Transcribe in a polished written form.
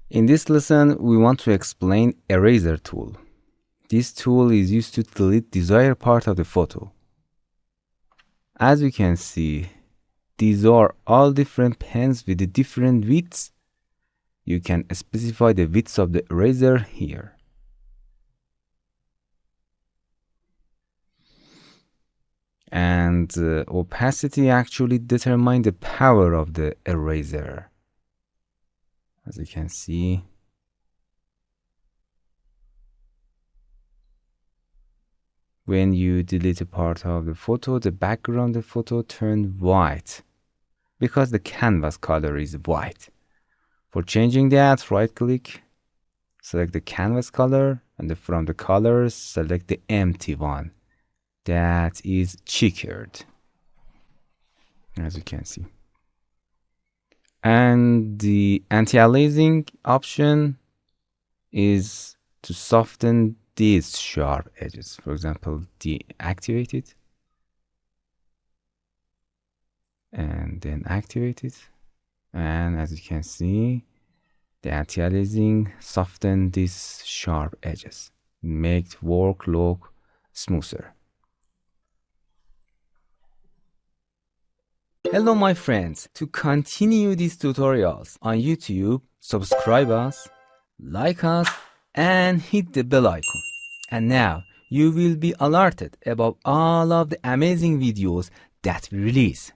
In this lesson, we want to explain eraser tool. This tool is used to delete desired part of the photo. As you can see, these are all different pens with the different widths. You can specify the width of the eraser here. And opacity actually determines the power of the eraser. As you can see, when you delete a part of the photo, the background of the photo turns white because the canvas color is white. For changing that, right click, select the canvas color, and from the colors, select the empty one that is checkered, as you can see. And the anti-aliasing option is to soften these sharp edges. For example, deactivate it and then activate it. And as you can see, the anti-aliasing soften these sharp edges, make work look smoother. Hello my friends, to continue these tutorials on YouTube, subscribe us, like us, and hit the bell icon. And now you will be alerted about all of the amazing videos that we release.